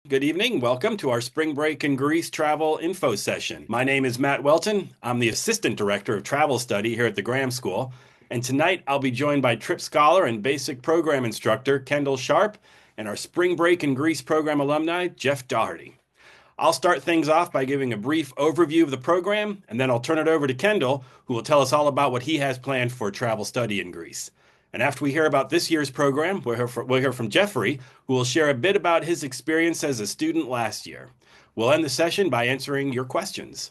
Good evening. Welcome to our spring break in Greece travel info session. My name is Matt Welton. I'm the Assistant Director of Travel Study here at the Graham School. And tonight I'll be joined by Trip Scholar and Basic Program Instructor Kendall Sharp and our Spring Break in Greece program alumni, Jeff Doherty. I'll start things off by giving a brief overview of the program, and then I'll turn it over to Kendall, who will tell us all about what he has planned for travel study in Greece. And after we hear about this year's program, we'll hear from Jeffrey, who will share a bit about his experience as a student last year. We'll end the session by answering your questions.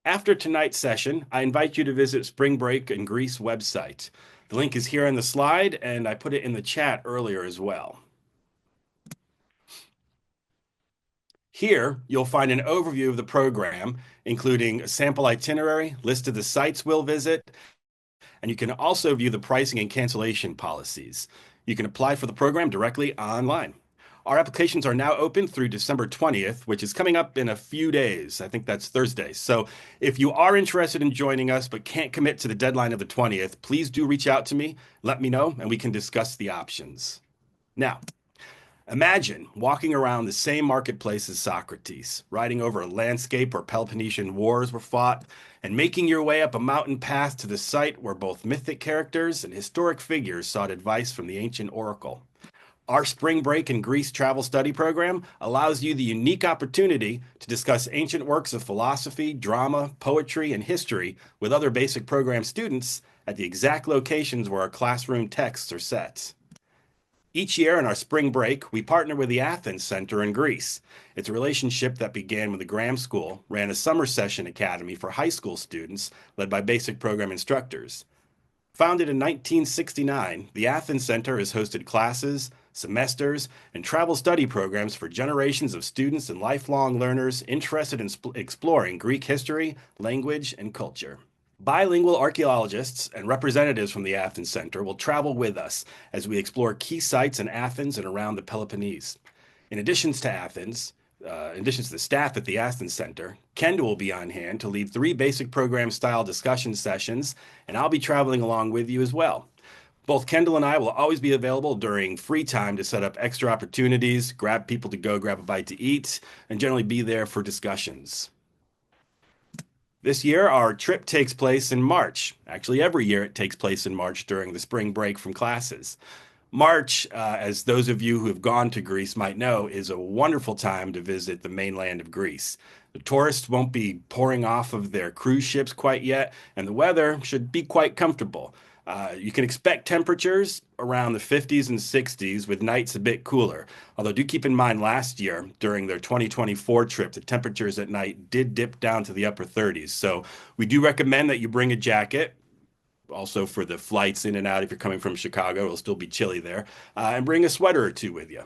After tonight's session, I invite you to visit Spring Break in Greece website. The link is here on the slide, and I put it in the chat earlier as well. Here, you'll find an overview of the program, including a sample itinerary, list of the sites we'll visit, and you can also view the pricing and cancellation policies. You can apply for the program directly online. Our applications are now open through December 20th, which is coming up in a few days. I think that's Thursday. So if you are interested in joining us but can't commit to the deadline of the 20th, please do reach out to me, let me know, and we can discuss the options. Now, imagine walking around the same marketplace as Socrates, riding over a landscape where Peloponnesian wars were fought, and making your way up a mountain path to the site where both mythic characters and historic figures sought advice from the ancient oracle. Our Spring Break in Greece travel study program allows you the unique opportunity to discuss ancient works of philosophy, drama, poetry, and history with other basic program students at the exact locations where our classroom texts are set. Each year in our spring break, we partner with the Athens Center in Greece. It's a relationship that began when the Graham School ran a summer session academy for high school students led by basic program instructors. Founded in 1969, the Athens Center has hosted classes, semesters, and travel study programs for generations of students and lifelong learners interested in exploring Greek history, language, and culture. Bilingual archaeologists and representatives from the Athens Center will travel with us as we explore key sites in Athens and around the Peloponnese. In addition to the staff at the Athens Center, Kendall will be on hand to lead 3 basic program style discussion sessions, and I'll be traveling along with you as well. Both Kendall and I will always be available during free time to set up extra opportunities, grab people to go grab a bite to eat, and generally be there for discussions. This year, our trip takes place in March. Actually, every year it takes place in March during the spring break from classes. March, as those of you who have gone to Greece might know, is a wonderful time to visit the mainland of Greece. The tourists won't be pouring off of their cruise ships quite yet, and the weather should be quite comfortable. You can expect temperatures around the 50s and 60s, with nights a bit cooler. Although do keep in mind last year, during their 2024 trip, the temperatures at night did dip down to the upper 30s. So we do recommend that you bring a jacket. Also for the flights in and out, if you're coming from Chicago, it'll still be chilly there. And bring a sweater or two with you.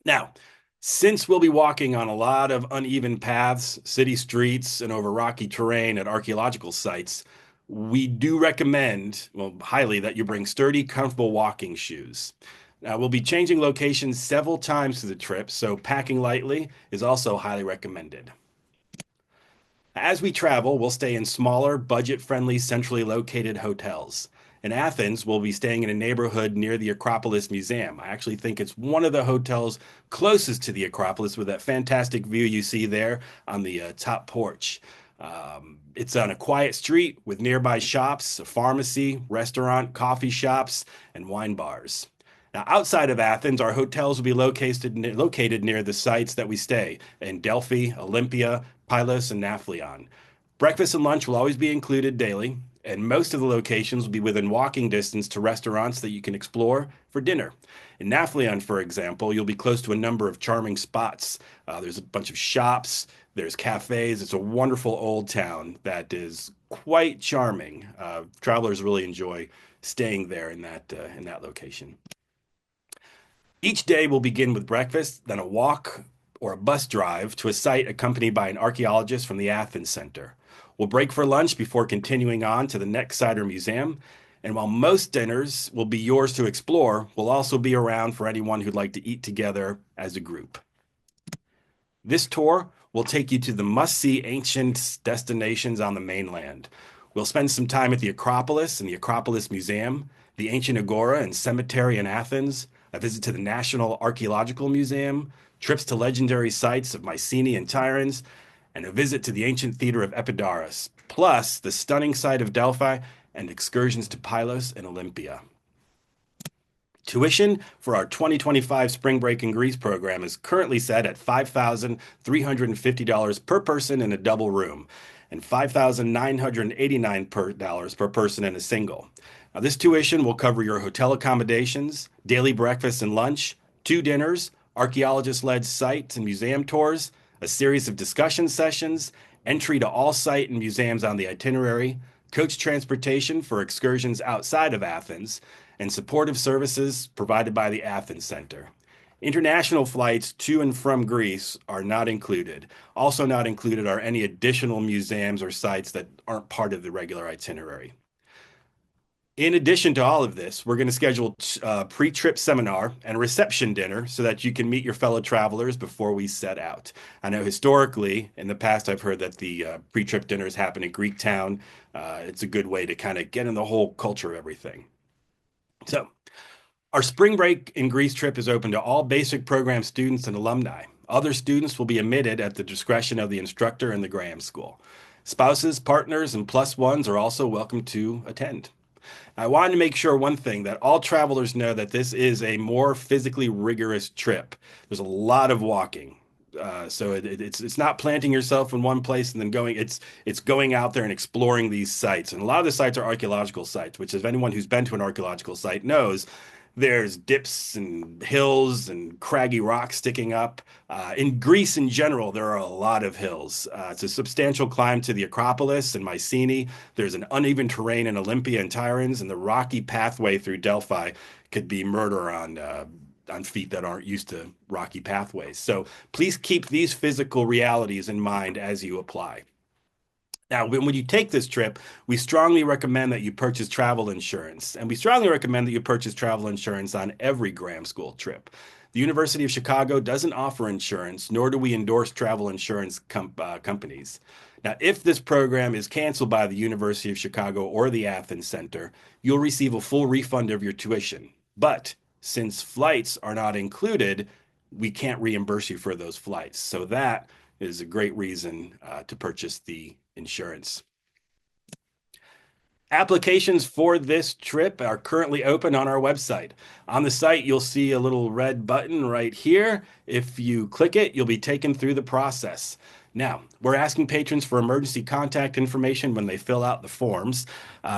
Now, since we'll be walking on a lot of uneven paths, city streets, and over rocky terrain at archaeological sites, we do recommend, well, highly, that you bring sturdy, comfortable walking shoes. Now, we'll be changing locations several times through the trip, so packing lightly is also highly recommended. As we travel, we'll stay in smaller, budget-friendly, centrally located hotels. In Athens, we'll be staying in a neighborhood near the Acropolis Museum. I actually think it's one of the hotels closest to the Acropolis with that fantastic view you see there on the top porch. It's on a quiet street with nearby shops, a pharmacy, restaurant, coffee shops, and wine bars. Now, outside of Athens, our hotels will be located near the sites that we stay in Delphi, Olympia, Pylos, and Nafplion. Breakfast and lunch will always be included daily, and most of the locations will be within walking distance to restaurants that you can explore for dinner. In Nafplion, for example, you'll be close to a number of charming spots. There's a bunch of shops, there's cafes. It's a wonderful old town that is quite charming. Travelers really enjoy staying there in that location. Each day will begin with breakfast, then a walk or a bus drive to a site accompanied by an archaeologist from the Athens Center. We'll break for lunch before continuing on to the next site or museum. And while most dinners will be yours to explore, we'll also be around for anyone who'd like to eat together as a group. This tour will take you to the must-see ancient destinations on the mainland. We'll spend some time at the Acropolis and the Acropolis Museum, the ancient Agora and cemetery in Athens, a visit to the National Archaeological Museum, trips to legendary sites of Mycenae and Tiryns, and a visit to the ancient theater of Epidaurus, plus the stunning site of Delphi and excursions to Pylos and Olympia. Tuition for our 2025 Spring Break in Greece program is currently set at $5,350 per person in a double room and $5,989 per person in a single. Now, this tuition will cover your hotel accommodations, daily breakfast and lunch, 2 dinners, archaeologist-led sites and museum tours, a series of discussion sessions, entry to all site and museums on the itinerary, coach transportation for excursions outside of Athens, and supportive services provided by the Athens Center. International flights to and from Greece are not included. Also not included are any additional museums or sites that aren't part of the regular itinerary. In addition to all of this, we're going to schedule a pre-trip seminar and a reception dinner so that you can meet your fellow travelers before we set out. I know historically, in the past, I've heard that the pre-trip dinners happen in Greektown. It's a good way to kind of get in the whole culture of everything. So, our spring break in Greece trip is open to all basic program students and alumni. Other students will be admitted at the discretion of the instructor in the Graham School. Spouses, partners, and plus ones are also welcome to attend. I wanted to make sure one thing that all travelers know that this is a more physically rigorous trip. There's a lot of walking. So it's not planting yourself in one place and then going. It's going out there and exploring these sites. And a lot of the sites are archaeological sites, which, if anyone who's been to an archaeological site knows, there's dips and hills and craggy rocks sticking up. In Greece in general, there are a lot of hills. It's a substantial climb to the Acropolis and Mycenae. There's an uneven terrain in Olympia and Tiryns, and the rocky pathway through Delphi could be murder on feet that aren't used to rocky pathways. So please keep these physical realities in mind as you apply. Now, when you take this trip, we strongly recommend that you purchase travel insurance, and we strongly recommend that you purchase travel insurance on every Graham School trip. The University of Chicago doesn't offer insurance, nor do we endorse travel insurance companies. Now, if this program is canceled by the University of Chicago or the Athens Center, you'll receive a full refund of your tuition. But since flights are not included, we can't reimburse you for those flights. So that is a great reason to purchase the insurance. Applications for this trip are currently open on our website. On the site, you'll see a little red button right here. If you click it, you'll be taken through the process. Now, we're asking patrons for emergency contact information when they fill out the forms.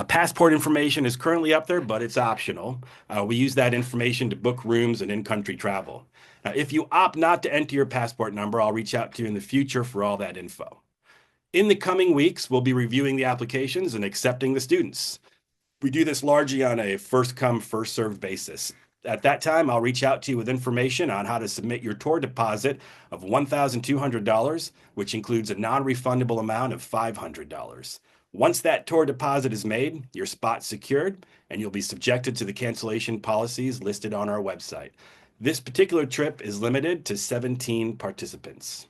Passport information is currently up there, but it's optional. We use that information to book rooms and in-country travel. Now, if you opt not to enter your passport number, I'll reach out to you in the future for all that info. In the coming weeks, we'll be reviewing the applications and accepting the students. We do this largely on a first-come, first-served basis. At that time, I'll reach out to you with information on how to submit your tour deposit of $1,200, which includes a non-refundable amount of $500. Once that tour deposit is made, your spot's secured, and you'll be subjected to the cancellation policies listed on our website. This particular trip is limited to 17 participants.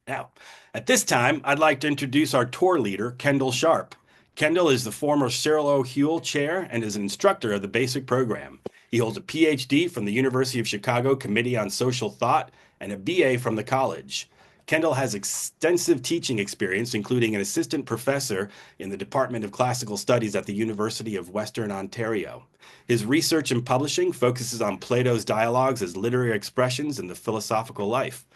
Now, at this time, I'd like to introduce our tour leader, Kendall Sharp. Kendall is the former Cyril O'Huel Chair and is an instructor of the basic program. He holds a PhD from the University of Chicago Committee on Social Thought and a BA from the college. Kendall has extensive teaching experience, including an assistant professor in the Department of Classical Studies at the University of Western Ontario. His research and publishing focuses on Plato's dialogues as literary expressions in the philosophical life.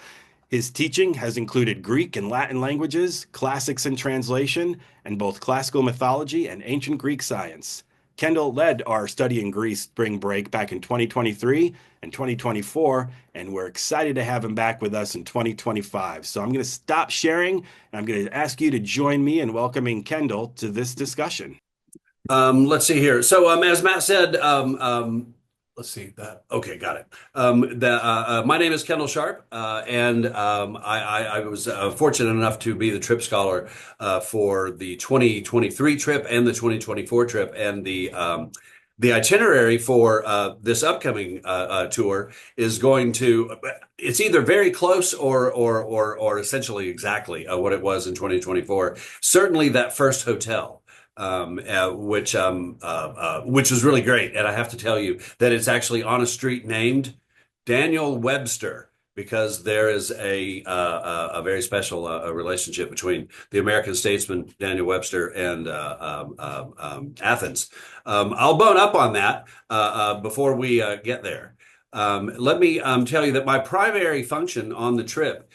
His teaching has included Greek and Latin languages, classics and translation, and both classical mythology and ancient Greek science. Kendall led our Study in Greece spring break back in 2023 and 2024, and we're excited to have him back with us in 2025. So I'm going to stop sharing, and I'm going to ask you to join me in welcoming Kendall to this discussion. Let's see here. So, as Matt said, let's see that. Okay, got it. My name is Kendall Sharp, and I was fortunate enough to be the trip scholar for the 2023 trip and the 2024 trip, and the itinerary for this upcoming tour is going to. It's either very close or essentially exactly what it was in 2024. Certainly, that first hotel which was really great. And I have to tell you that it's actually on a street named Daniel Webster, because there is a very special relationship between the American statesman Daniel Webster and Athens. I'll bone up on that before we get there. Let me tell you that my primary function on the trip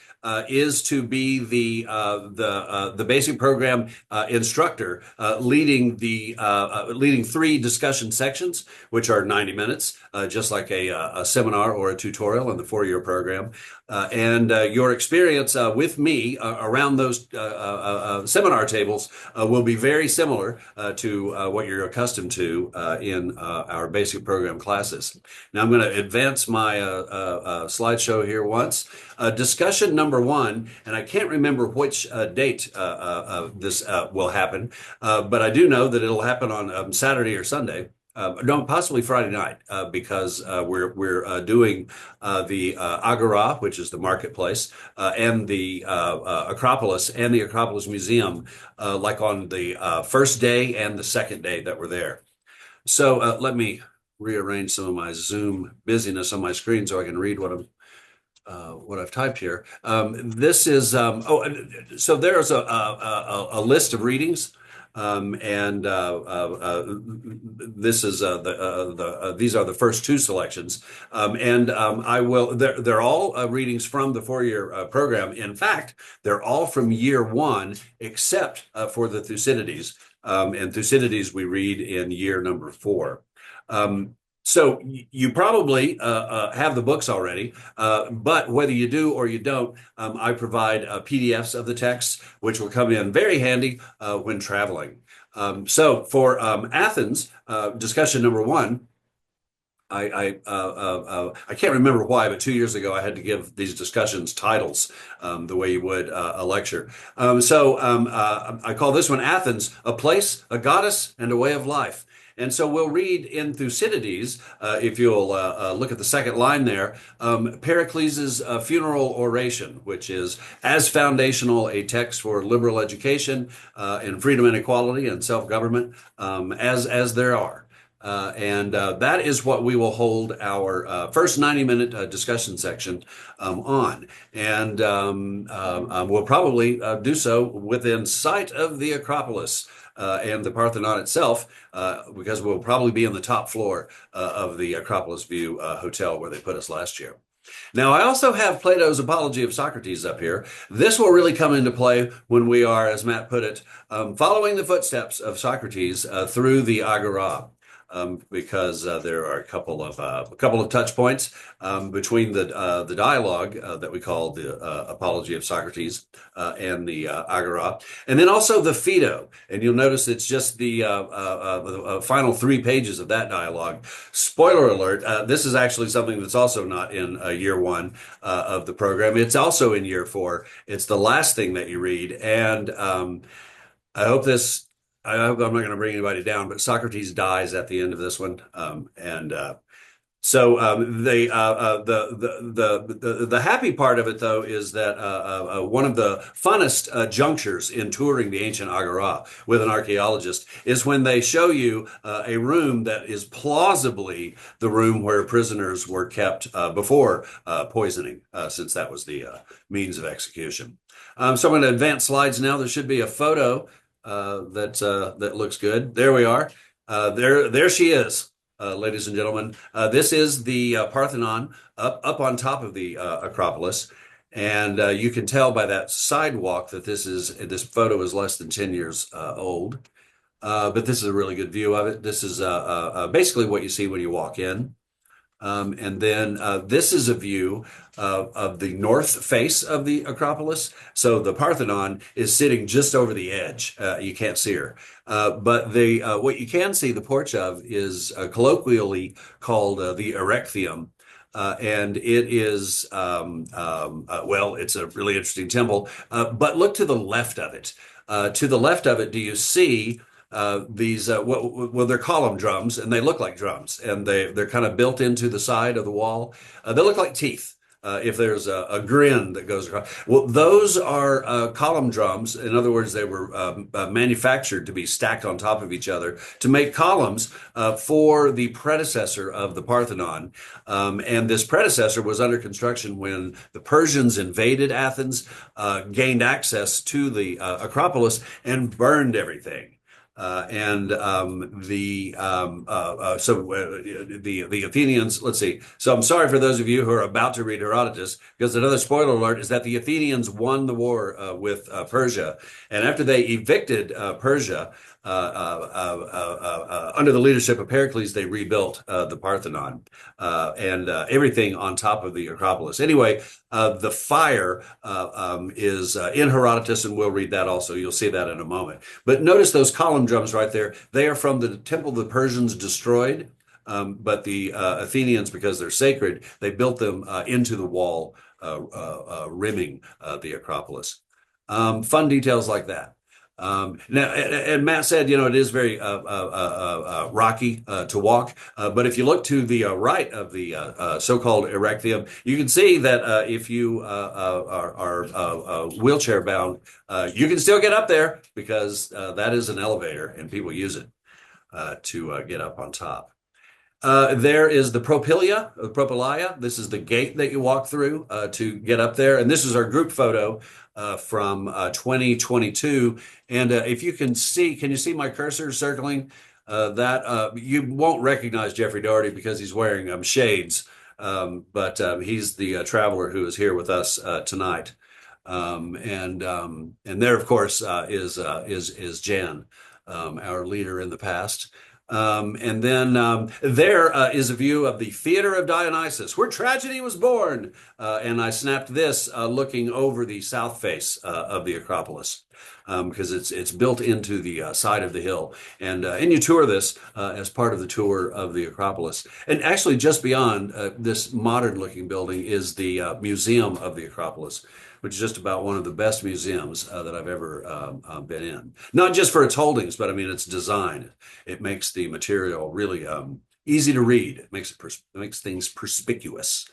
is to be the basic program instructor, leading three discussion sections, which are 90 minutes, just like a seminar or a tutorial in the 4-year program. And your experience with me around those seminar tables will be very similar to what you're accustomed to in our basic program classes. Now I'm going to advance my slideshow here once. Discussion number 1, and I can't remember which date this will happen, but I do know that it'll happen on Saturday or Sunday. No, possibly Friday night, because we're doing the Agora, which is the marketplace, and the Acropolis and the Acropolis Museum, like on the first day and the second day that we're there. So let me rearrange some of my Zoom busyness on my screen so I can read what I've typed here. This is so there's a list of readings. And this is these are the first 2 selections, and I will. They're all readings from the 4-year program. In fact, they're all from year 1, except for the Thucydides. And Thucydides we read in year number 4. So you probably have the books already, but whether you do or you don't, I provide PDFs of the texts, which will come in very handy when traveling. So for Athens, discussion number 1, I can't remember why, but 2 years ago I had to give these discussions titles the way you would a lecture. I call this one Athens, a place, a goddess, and a way of life. And so we'll read in Thucydides, if you'll look at the second line there, Pericles' funeral oration, which is as foundational a text for liberal education and freedom and equality and self-government as there are. And that is what we will hold our first 90-minute discussion section on. And we'll probably do so within sight of the Acropolis and the Parthenon itself, because we'll probably be on the top floor of the Acropolis View Hotel where they put us last year. Now, I also have Plato's Apology of Socrates up here. This will really come into play when we are, as Matt put it, following the footsteps of Socrates through the Agora. Because there are a couple of touch points between the dialogue that we call the Apology of Socrates and the Agora, and then also the Phaedo. And you'll notice it's just the final 3 pages of that dialogue. Spoiler alert: this is actually something that's also not in year 1 of the program. It's also in year 4. It's the last thing that you read, and I hope this. I hope I'm not going to bring anybody down, but Socrates dies at the end of this one, so the happy part of it, though, is that one of the funnest junctures in touring the ancient Agora with an archaeologist is when they show you a room that is plausibly the room where prisoners were kept before poisoning, since that was the means of execution. So I'm going to advance slides now. There should be a photo that looks good. There we are. There she is, ladies and gentlemen. This is the Parthenon up on top of the Acropolis, and you can tell by that sidewalk that this photo is less than 10 years old. But this is a really good view of it. This is basically what you see when you walk in. And then this is a view of the north face of the Acropolis. So the Parthenon is sitting just over the edge. You can't see her. But what you can see the porch of is colloquially called the Erechtheum. And it is, well, it's a really interesting temple. But look to the left of it. To the left of it, do you see these well, they're column drums, and they look like drums, and they're kind of built into the side of the wall. They look like teeth. if there's a grin that goes across. Well, those are column drums. In other words, they were manufactured to be stacked on top of each other to make columns for the predecessor of the Parthenon. And this predecessor was under construction when the Persians invaded Athens, gained access to the Acropolis, and burned everything. The Athenians, let's see. So I'm sorry for those of you who are about to read Herodotus, because another spoiler alert is that the Athenians won the war with Persia, and after they evicted Persia under the leadership of Pericles, they rebuilt the Parthenon and everything on top of the Acropolis. Anyway, the fire is in Herodotus, and we'll read that also. You'll see that in a moment. But notice those column drums right there. They are from the temple the Persians destroyed, but the Athenians, because they're sacred, they built them into the wall rimming the Acropolis. Fun details like that. Now, and Matt said, it is very rocky to walk. But if you look to the right of the so-called Erechtheum, you can see that if you are wheelchair bound, you can still get up there because that is an elevator and people use it to get up on top. There is the Propylaea. This is the gate that you walk through to get up there. And this is our group photo from 2022. And if you can you see my cursor circling? You won't recognize Jeffrey Doherty because he's wearing shades. But he's the traveler who is here with us tonight. And there, of course, is Jan, our leader in the past. And then there is a view of the Theater of Dionysus, where tragedy was born. And I snapped this looking over the south face of the Acropolis because it's built into the side of the hill. And you tour this as part of the tour of the Acropolis. And actually, just beyond this modern-looking building is the Museum of the Acropolis, which is just about one of the best museums that I've ever been in. Not just for its holdings, but I mean its design. It makes the material really easy to read. It makes things perspicuous.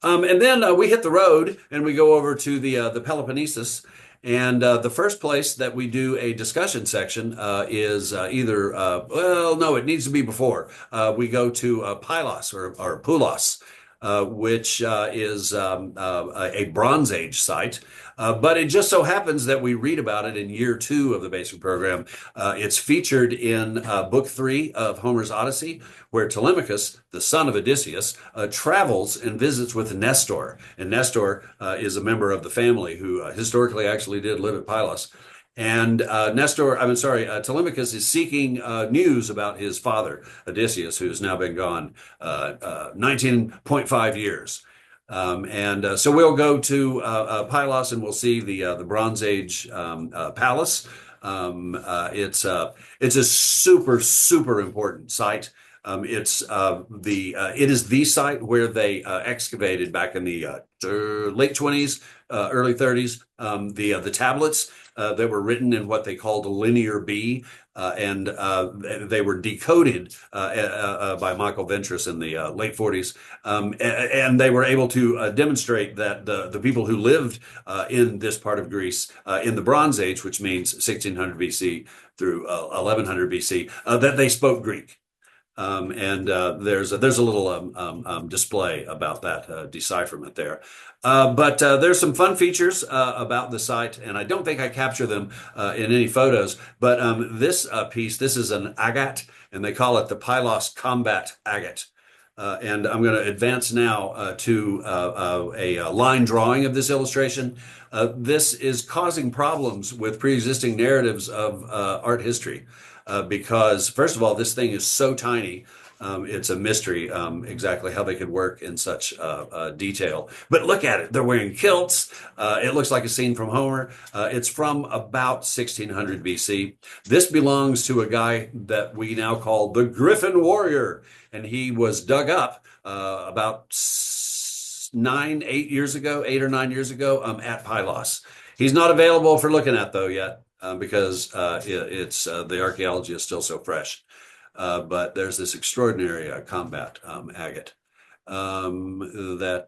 And then we hit the road and we go over to the Peloponnesus. And the first place that we do a discussion section is either, no, it needs to be before. We go to Pylos or Poulos. Which is a Bronze Age site. But it just so happens that we read about it in year 2 of the basic program. It's featured in book 3 of Homer's Odyssey, where Telemachus, the son of Odysseus, travels and visits with Nestor. And Nestor is a member of the family who historically actually did live at Pylos. And Telemachus is seeking news about his father, Odysseus, who's now been gone 19.5 years. So we'll go to Pylos and we'll see the Bronze Age palace. It's a super, super important site. It is the site where they excavated back in the late 20s, early 30s, the tablets that were written in what they called Linear B, and they were decoded by Michael Ventris in the late 40s, and they were able to demonstrate that the people who lived in this part of Greece in the Bronze Age, which means 1600 BC through 1100 BC, that they spoke Greek. There's a little display about that decipherment there. But there's some fun features about the site, and I don't think I capture them in any photos. But this piece, this is an agate, and they call it the Pylos Combat Agate. And I'm going to advance now to a line drawing of this illustration. This is causing problems with pre-existing narratives of art history. Because first of all, this thing is so tiny. It's a mystery exactly how they could work in such detail. But look at it. They're wearing kilts. It looks like a scene from Homer. It's from about 1600 BC. This belongs to a guy that we now call the Griffin Warrior. And he was dug up about 8 years ago, 8 or 9 years ago at Pylos. He's not available for looking at, though, yet. Because the archaeology is still so fresh. But there's this extraordinary combat agate. that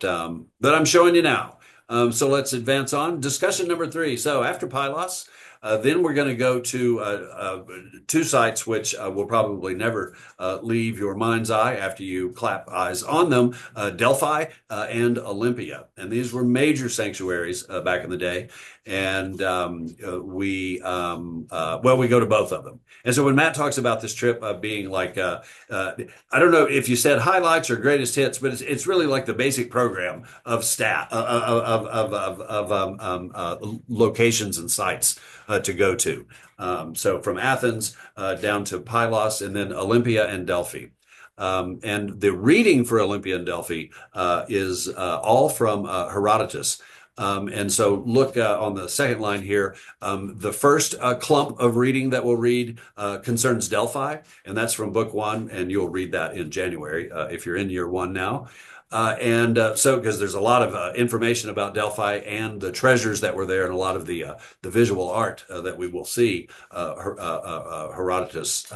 I'm showing you now. So let's advance on. Discussion number 3. So after Pylos, then we're going to go to two sites which will probably never leave your mind's eye after you clap eyes on them, Delphi and Olympia. And these were major sanctuaries back in the day. And we go to both of them. And so when Matt talks about this trip being like, I don't know if you said highlights or greatest hits, but it's really like the basic program of locations and sites to go to. So from Athens down to Pylos, and then Olympia and Delphi. And the reading for Olympia and Delphi is all from Herodotus. And so look on the second line here. The first clump of reading that we'll read concerns Delphi, and that's from book 1, and you'll read that in January if you're in year 1 now. So because there's a lot of information about Delphi and the treasures that were there, and a lot of the visual art that we will see, Herodotus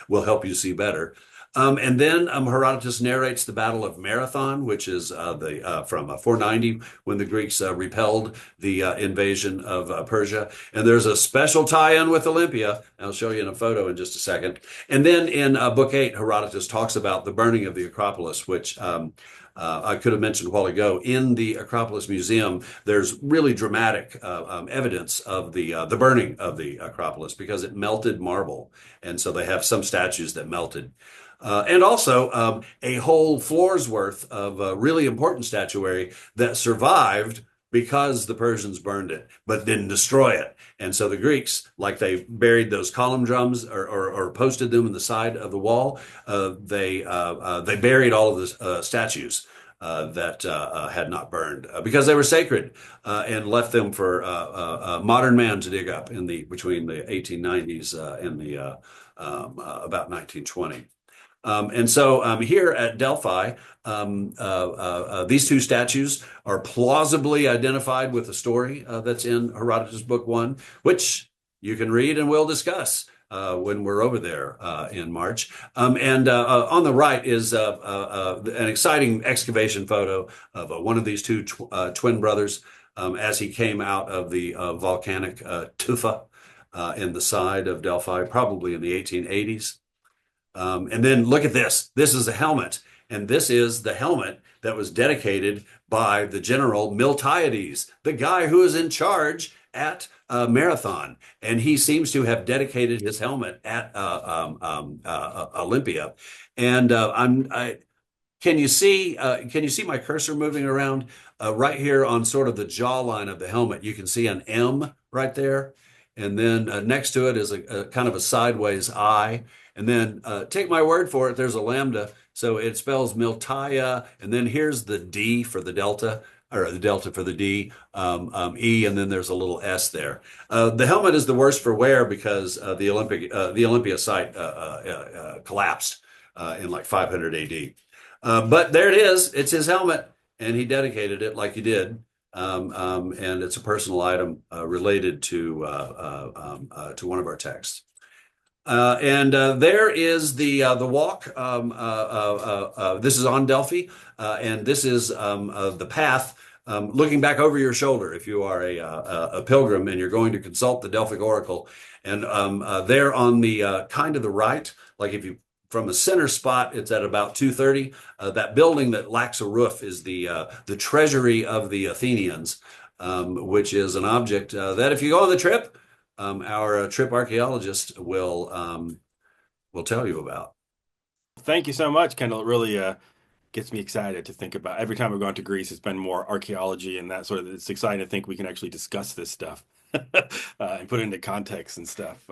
will help you see better. And then Herodotus narrates the Battle of Marathon, which is from 490, when the Greeks repelled the invasion of Persia. And there's a special tie-in with Olympia. I'll show you in a photo in just a second. And then in book 8, Herodotus talks about the burning of the Acropolis, which I could have mentioned a while ago. In the Acropolis Museum, there's really dramatic evidence of the burning of the Acropolis because it melted marble. And so they have some statues that melted. And also a whole floor's worth of really important statuary that survived because the Persians burned it, but didn't destroy it. And so the Greeks, like they buried those column drums or posted them in the side of the wall, they buried all of the statues that had not burned because they were sacred, and left them for modern man to dig up between the 1890s and the about 1920. And so here at Delphi, these two statues are plausibly identified with the story that's in Herodotus Book 1, which you can read and we'll discuss when we're over there in March. And on the right is an exciting excavation photo of one of these two twin brothers as he came out of the volcanic tufa in the side of Delphi, probably in the 1880s. And then look at this. This is a helmet. And this is the helmet that was dedicated by the general Miltiades, the guy who is in charge at Marathon. And he seems to have dedicated his helmet at Olympia. And can you see my cursor moving around? Right here on sort of the jawline of the helmet, you can see an M right there. And then next to it is a kind of a sideways I. And then take my word for it, there's a lambda. So it spells Miltia. And then here's the D for the delta, or the delta for the D, E, and then there's a little S there. The helmet is the worst for wear because the Olympia site collapsed in like 500 AD. But there it is. It's his helmet, and he dedicated it like he did. And it's a personal item related to one of our texts. And there is the walk. This is on Delphi, and this is the path looking back over your shoulder if you are a pilgrim and you're going to consult the Delphic Oracle. And there on the kind of the right, like if you from the center spot, it's at about 2:30. That building that lacks a roof is the treasury of the Athenians, which is an object that if you go on the trip, our trip archaeologist will tell you about. Thank you so much, Kendall. It really gets me excited to think about every time we're going to Greece. It's been more archaeology and that sort of. It's exciting to think we can actually discuss this stuff and put it into context and stuff.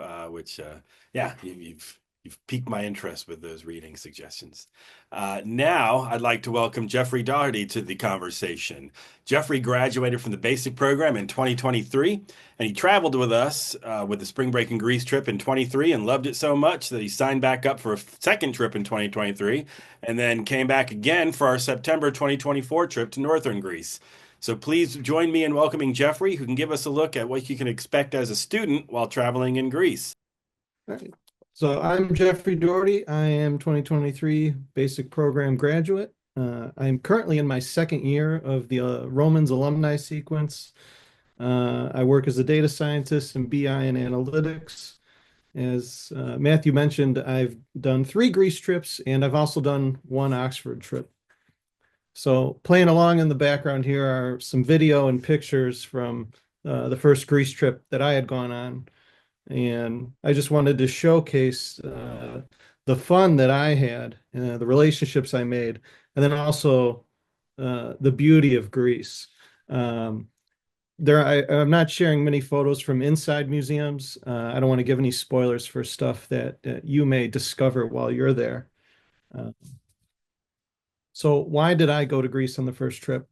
Yeah, you've piqued my interest with those reading suggestions. Now, I'd like to welcome Jeffrey Doherty to the conversation. Jeffrey graduated from the basic program in 2023, and he traveled with us with the spring break in Greece trip in 23 and loved it so much that he signed back up for a second trip in 2023 and then came back again for our September 2024 trip to northern Greece. So please join me in welcoming Jeffrey, who can give us a look at what you can expect as a student while traveling in Greece. All right. So I'm Jeffrey Doherty. I am 2023 basic program graduate. I'm currently in my second year of the Romans alumni sequence. I work as a data scientist in BI and analytics. As Matthew mentioned, I've done 3 Greece trips and I've also done 1 Oxford trip. So playing along in the background here are some video and pictures from the first Greece trip that I had gone on. And I just wanted to showcase the fun that I had, the relationships I made, and then also the beauty of Greece. Um, I'm not sharing many photos from inside museums. I don't want to give any spoilers for stuff that you may discover while you're there. Uh, so why did I go to Greece on the first trip?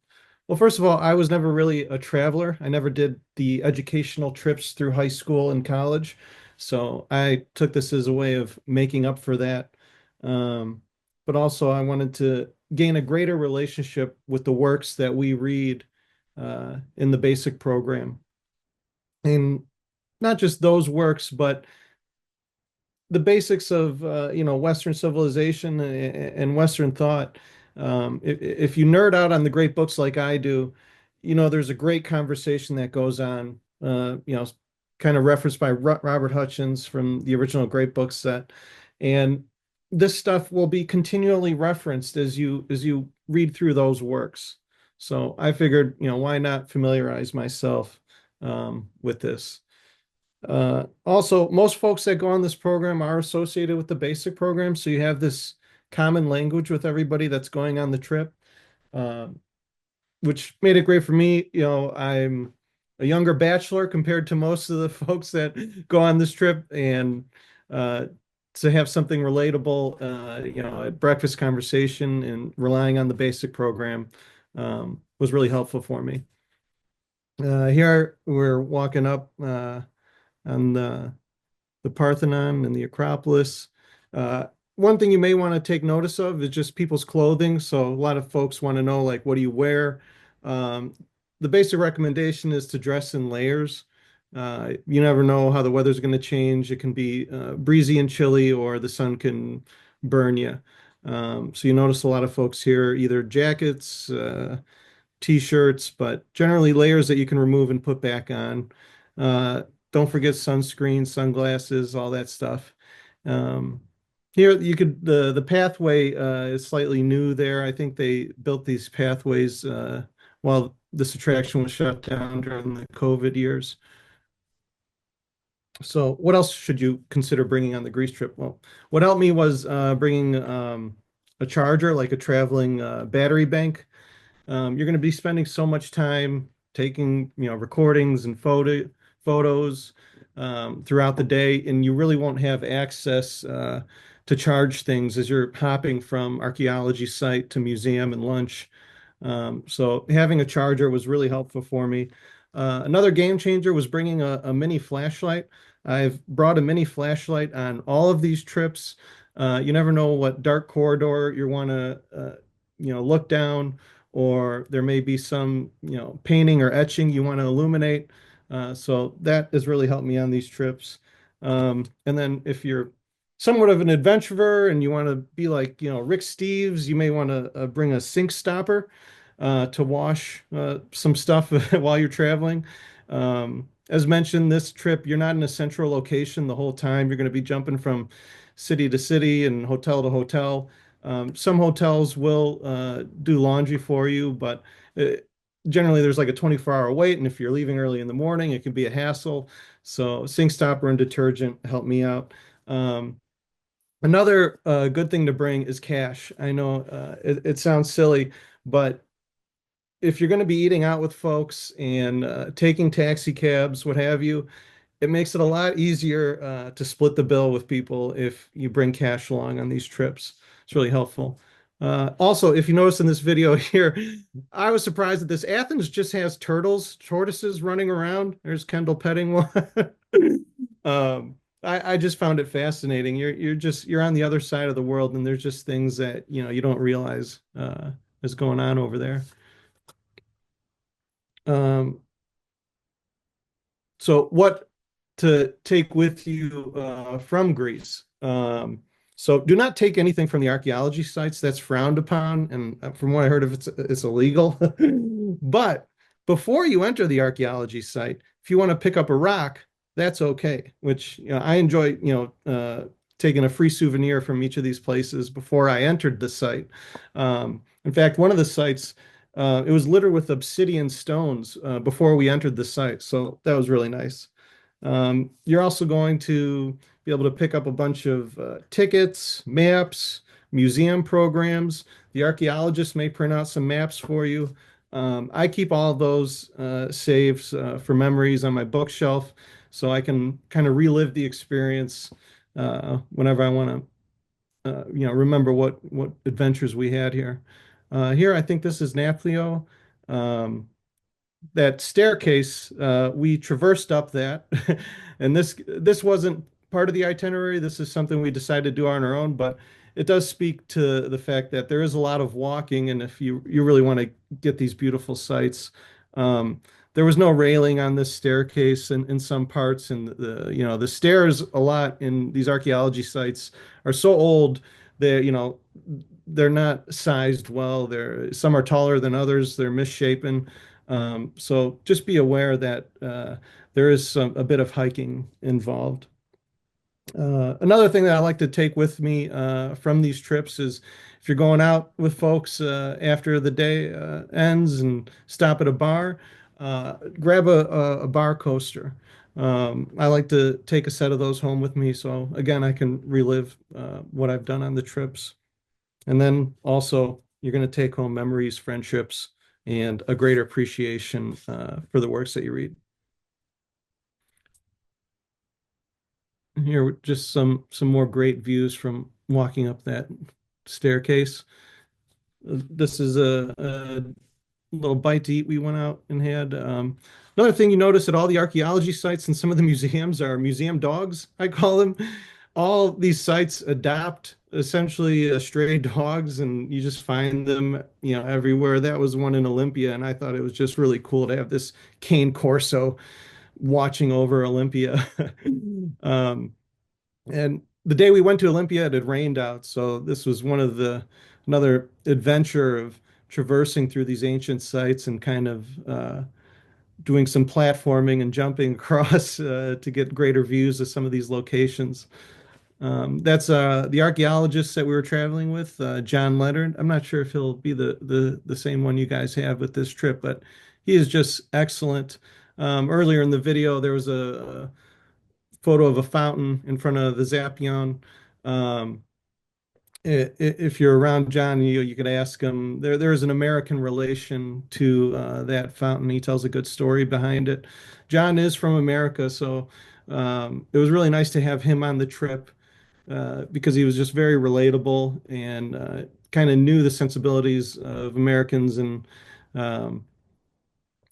Well, first of all, I was never really a traveler. I never did the educational trips through high school and college. So I took this as a way of making up for that. Um, but also, I wanted to gain a greater relationship with the works that we read in the basic program. And not just those works, but the basics of Western civilization and Western thought. If you nerd out on the great books like I do, there's a great conversation that goes on. Kind of referenced by Robert Hutchins from the original Great Book set, and this stuff will be continually referenced as you read through those works. So I figured, why not familiarize myself with this? Also, most folks that go on this program are associated with the basic program, so you have this common language with everybody that's going on the trip, um, which made it great for me. I'm a younger bachelor compared to most of the folks that go on this trip, and uh, to have something relatable, a breakfast conversation and relying on the basic program was really helpful for me. Here we're walking up on the Parthenon and the Acropolis. Uh, One thing you may want to take notice of is just people's clothing. So a lot of folks want to know, like, what do you wear? Um, the basic recommendation is to dress in layers. You never know how the weather's going to change. It can be breezy and chilly, or the sun can burn you. So you notice a lot of folks here, either jackets, t-shirts, but generally layers that you can remove and put back on. Uh, don't forget sunscreen, sunglasses, all that stuff. Um, Here you could the pathway is slightly new there. I think they built these pathways while this attraction was shut down during the COVID years. So what else should you consider bringing on the Greece trip? Well, what helped me was bringing a charger, like a traveling battery bank. You're going to be spending so much time taking, recordings and photos throughout the day, and you really won't have access to charge things as you're hopping from archaeology site to museum and lunch. So having a charger was really helpful for me. Another game changer was bringing a mini flashlight. I've brought a mini flashlight on all of these trips. You never know what dark corridor you want to, look down, or there may be some, painting or etching you want to illuminate. So that has really helped me on these trips. And then if you're somewhat of an adventurer and you want to be like, Rick Steves, you may want to bring a sink stopper to wash some stuff while you're traveling. As mentioned, this trip, you're not in a central location the whole time. You're going to be jumping from city to city and hotel to hotel. Some hotels will do laundry for you, but uh, generally there's like a 24-hour wait, and if you're leaving early in the morning, it can be a hassle. So sink stopper and detergent help me out. Another good thing to bring is cash. I know it sounds silly, but if you're going to be eating out with folks and taking taxi cabs, what have you, it makes it a lot easier to split the bill with people if you bring cash along on these trips. It's really helpful. Also, if you notice in this video here, I was surprised that this Athens just has tortoises running around. There's Kendall petting one. I just found it fascinating. You're on the other side of the world, and there's just things that you don't realize is going on over there. Um, so what to take with you from Greece? So do not take anything from the archaeology sites. That's frowned upon, and from what I heard of, it's illegal. But before you enter the archaeology site, if you want to pick up a rock, that's okay. Which I enjoy, taking a free souvenir from each of these places before I entered the site. In fact, one of the sites, it was littered with obsidian stones before we entered the site, so that was really nice. You're also going to be able to pick up a bunch of tickets, maps, museum programs. The archaeologists may print out some maps for you. I keep all of those saves for memories on my bookshelf so I can kind of relive the experience whenever I want to, remember what adventures we had here. Here, I think this is Nathlio. Um, that staircase, we traversed up that, and this wasn't part of the itinerary. This is something we decided to do on our own, but it does speak to the fact that there is a lot of walking, and if you really want to get these beautiful sights, there was no railing on this staircase in some parts, and the stairs a lot in these archaeology sites are so old that they're not sized well. Some are taller than others. They're misshapen. So just be aware that there is a bit of hiking involved. Another thing that I like to take with me from these trips is if you're going out with folks after the day ends and stop at a bar, grab a bar coaster. I like to take a set of those home with me, so again, I can relive what I've done on the trips. And then also, you're going to take home memories, friendships, and a greater appreciation for the works that you read. Here, just some more great views from walking up that staircase. This is a little bite to eat we went out and had. Another thing you notice at all the archaeology sites and some of the museums are museum dogs, I call them. All these sites adopt essentially stray dogs, and you just find them, everywhere. That was one in Olympia, and I thought it was just really cool to have this cane corso watching over Olympia. And the day we went to Olympia, it had rained out, so this was another adventure of traversing through these ancient sites and kind of doing some platforming and jumping across to get greater views of some of these locations. That's the archaeologist that we were traveling with, John Leonard. I'm not sure if he'll be the same one you guys have with this trip, but he is just excellent. Earlier in the video, there was a photo of a fountain in front of the Zapion. Um, if you're around John, you could ask him. There is an American relation to that fountain. He tells a good story behind it. John is from America, so it was really nice to have him on the trip because he was just very relatable and kind of knew the sensibilities of Americans and um,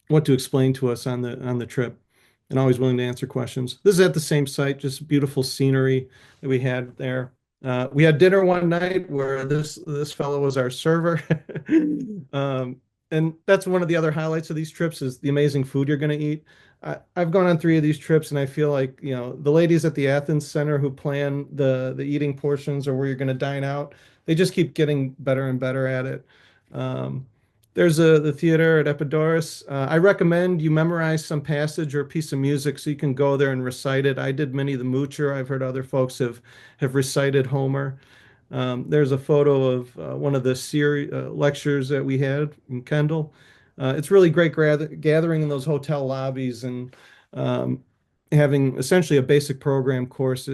what to explain to us on the trip, and always willing to answer questions. This is at the same site, just beautiful scenery that we had there. We had dinner one night where this fellow was our server. And that's one of the other highlights of these trips is the amazing food you're going to eat. I've gone on 3 of these trips, and I feel like, the ladies at the Athens Center who plan the eating portions or where you're going to dine out, they just keep getting better and better at it. Um, there's the theater at Epidaurus. I recommend you memorize some passage or piece of music so you can go there and recite it. I did Minnie the Moocher. I've heard other folks have recited Homer. There's a photo of one of the series lectures that we had in Kendall. It's really great gathering in those hotel lobbies and um, having essentially a basic program course.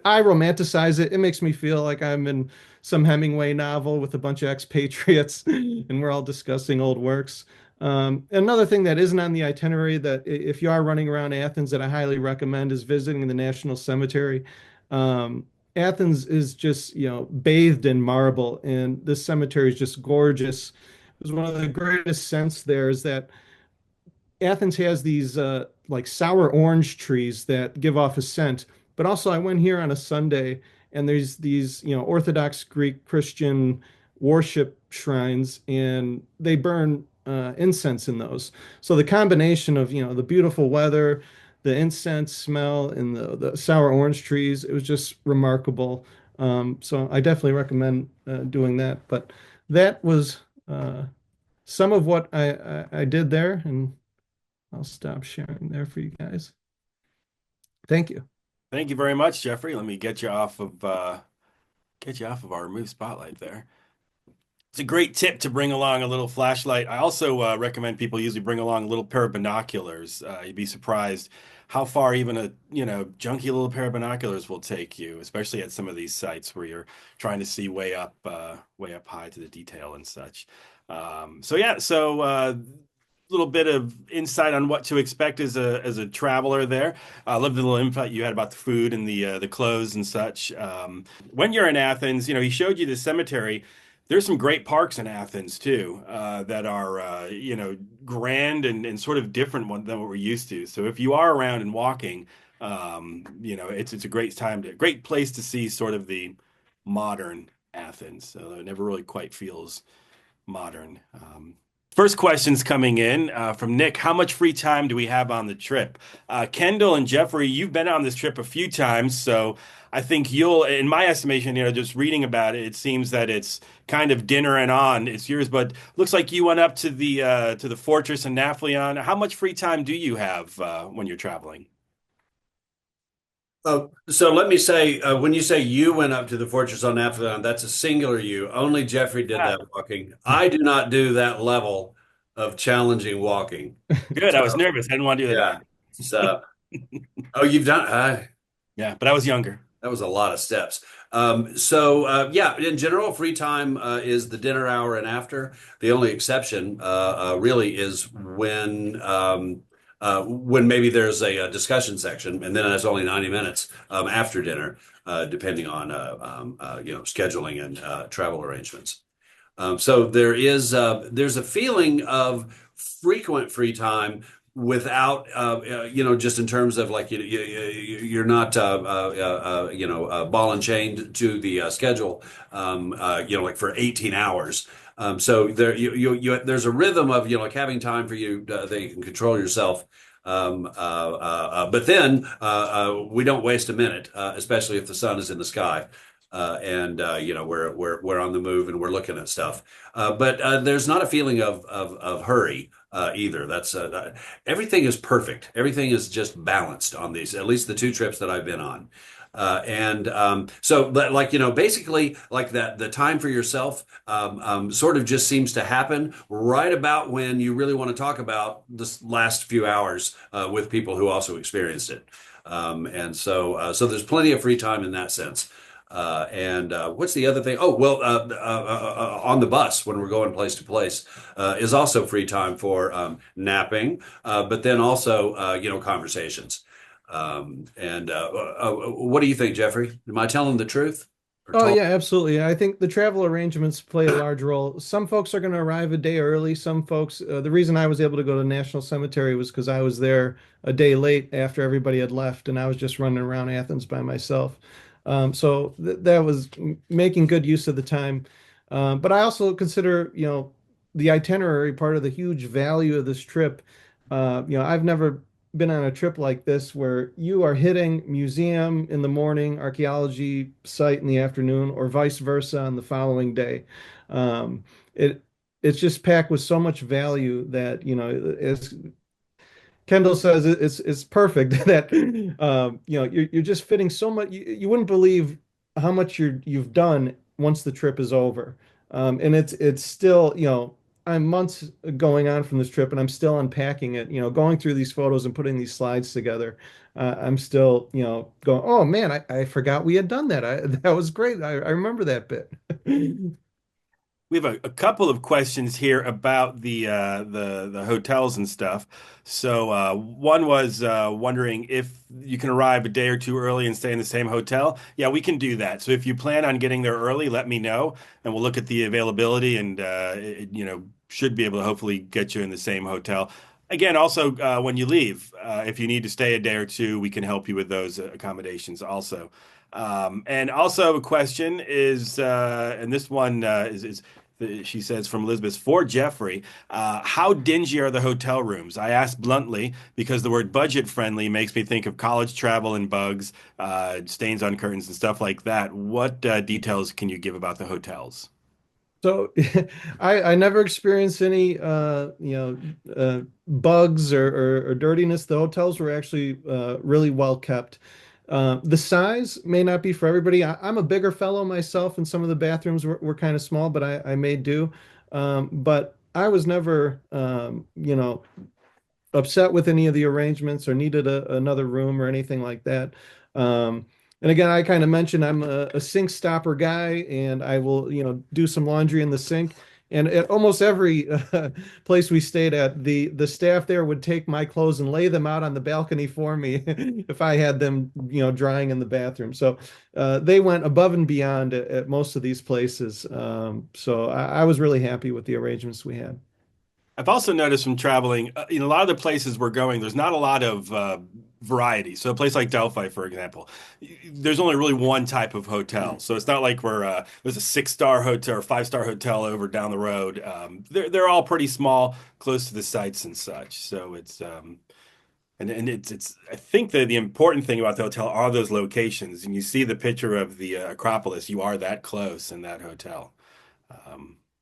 I romanticize it. It makes me feel like I'm in some Hemingway novel with a bunch of expatriates and we're all discussing old works. Another thing that isn't on the itinerary that if you are running around Athens that I highly recommend is visiting the National Cemetery. Um, Athens is just, bathed in marble, and this cemetery is just gorgeous. It was one of the greatest scents there is that Athens has these like sour orange trees that give off a scent. But also, I went here on a Sunday, and there's these, Orthodox Greek Christian worship shrines, and they burn incense in those. So the combination of, the beautiful weather, the incense smell, and the sour orange trees, it was just remarkable. So I definitely recommend doing that. But that was some of what I did there, and I'll stop sharing there for you guys. Thank you. Thank you very much, Jeffrey. Let me get you off of our remove spotlight there. It's a great tip to bring along a little flashlight. I also recommend people usually bring along a little pair of binoculars. You'd be surprised how far even a junky little pair of binoculars will take you, especially at some of these sites where you're trying to see way up high to the detail and such. So little bit of insight on what to expect as a traveler there. I love the little insight you had about the food and the clothes and such. When you're in Athens, he showed you the cemetery. There's some great parks in Athens too, that are grand and sort of different than what we're used to. So if you are around and walking, it's a great place to see sort of the modern Athens. So it never really quite feels modern. First question's coming in from Nick. How much free time do we have on the trip? Kendall and Jeffrey, you've been on this trip a few times, so I think in my estimation, just reading about it, it seems that it's kind of dinner and on. It's yours, but looks like you went up to the fortress in Nafplion. How much free time do you have when you're traveling? So let me say, when you say you went up to the fortress on Nafplion, that's a singular you. Only Jeffrey did that walking. I do not do that level of challenging walking. Good. I was nervous. I didn't want to do that. Yeah. So, oh, you've done. Yeah, but I was younger. That was a lot of steps. Yeah, in general, free time is the dinner hour and after. The only exception really is when maybe there's a discussion section, and then it's only 90 minutes after dinner, depending on scheduling and travel arrangements. So there's a feeling of frequent free time without just in terms of like you're not ball and chained to the schedule like for 18 hours. So there's a rhythm of like having time for you that you can control yourself. But then we don't waste a minute, especially if the sun is in the sky. And we're on the move and we're looking at stuff. But there's not a feeling of hurry either. That's everything is perfect. Everything is just balanced on these, at least the two trips that I've been on. Basically, like that, the time for yourself sort of just seems to happen right about when you really want to talk about this last few hours with people who also experienced it. So there's plenty of free time in that sense. What's the other thing? Oh, well, on the bus when we're going place to place is also free time for napping, but then also, conversations. What do you think, Jeffrey? Am I telling the truth? Oh, yeah, absolutely. I think the travel arrangements play a large role. Some folks are going to arrive a day early. Some folks, the reason I was able to go to National Cemetery was because I was there a day late after everybody had left, and I was just running around Athens by myself. So that was making good use of the time. But I also consider, the itinerary part of the huge value of this trip. I've never been on a trip like this where you are hitting museum in the morning, archaeology site in the afternoon, or vice versa on the following day. Um, it it's just packed with so much value that, as Kendall says, it's perfect that you're just fitting so much. You wouldn't believe how much you've done once the trip is over, and it's still I'm months going on from this trip, and I'm still unpacking it. Going through these photos and putting these slides together. I'm still going. Oh man, I forgot we had done that. That was great. I remember that bit. We have a couple of questions here about the hotels and stuff. So one was wondering if you can arrive a day or two early and stay in the same hotel. Yeah, we can do that. So if you plan on getting there early, let me know, and we'll look at the availability and should be able to hopefully get you in the same hotel. Again, also when you leave, if you need to stay a day or two, we can help you with those accommodations also. And also a question is, and this one is She says from Elizabeth for Jeffrey, how dingy are the hotel rooms? I asked bluntly because the word budget friendly makes me think of college travel and bugs, stains on curtains and stuff like that. What details can you give about the hotels? So I never experienced any bugs or dirtiness. The hotels were actually really well kept. The size may not be for everybody. I'm a bigger fellow myself, and some of the bathrooms were kind of small, but I made do. But I was never upset with any of the arrangements or needed another room or anything like that. Um, and again, I kind of mentioned I'm a sink stopper guy, and I will, do some laundry in the sink. And at almost every place we stayed at, the staff there would take my clothes and lay them out on the balcony for me if I had them, drying in the bathroom. So they went above and beyond at most of these places. So I was really happy with the arrangements we had. I've also noticed from traveling, in a lot of the places we're going, there's not a lot of variety. So a place like Delphi, for example, there's only really one type of hotel. So it's not like there's a six-star hotel or five-star hotel over down the road. They're all pretty small, close to the sites and such. So it's and it's I think that the important thing about the hotel are those locations. And you see the picture of the Acropolis, you are that close in that hotel.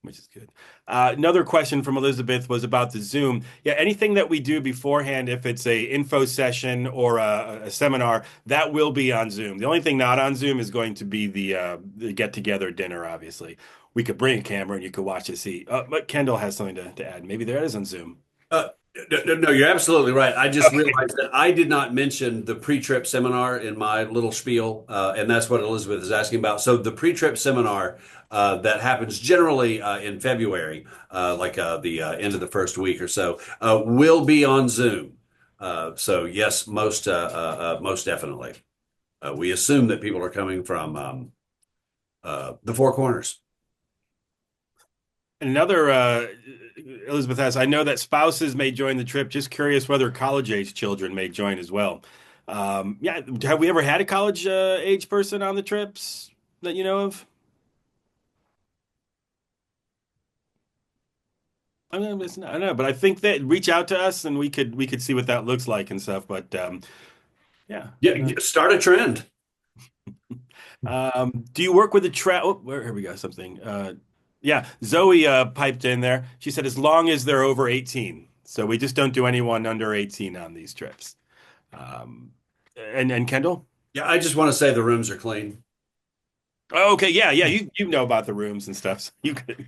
Which is good. Another question from Elizabeth was about the Zoom. Yeah, anything that we do beforehand, if it's a info session or a seminar, that will be on Zoom. The only thing not on Zoom is going to be the get-together dinner, obviously. We could bring a camera and you could watch us eat. But Kendall has something to add. Maybe there is on Zoom. Uh, no, you're absolutely right. I just realized that I did not mention the pre-trip seminar in my little spiel, and that's what Elizabeth is asking about. So the pre-trip seminar that happens generally in February, like the end of the first week or so, will be on Zoom. So yes, most definitely. We assume that people are coming from the Four Corners. Another Elizabeth asks, I know that spouses may join the trip. Just curious whether college-age children may join as well. Yeah, have we ever had a college age person on the trips that you know of? I don't know, I don't know, but I think that reach out to us and we could see what that looks like and stuff. But yeah. Yeah, start a trend. Do you work with the here we go, something. Yeah, Zoe piped in there. She said as long as they're over 18. So we just don't do anyone under 18 on these trips. Um, and Kendall? Yeah, I just want to say the rooms are clean. Oh, okay, yeah, yeah, you know about the rooms and stuff. So you could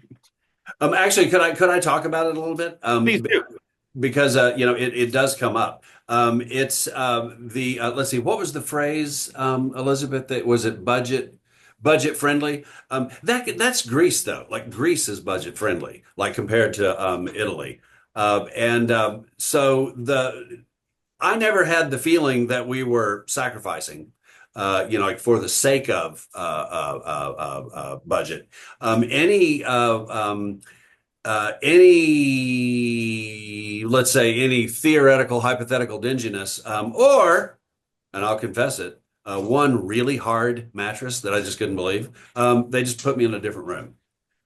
Actually, could I talk about it a little bit? please do. Because it does come up. It's the let's see, what was the phrase, Elizabeth? That was it budget friendly. That's Greece though. Like Greece is budget friendly, like compared to Italy. And so the I never had the feeling that we were sacrificing. Like for the sake of budget. Let's say, any theoretical, hypothetical dinginess, and I'll confess it, one really hard mattress that I just couldn't believe. They just put me in a different room.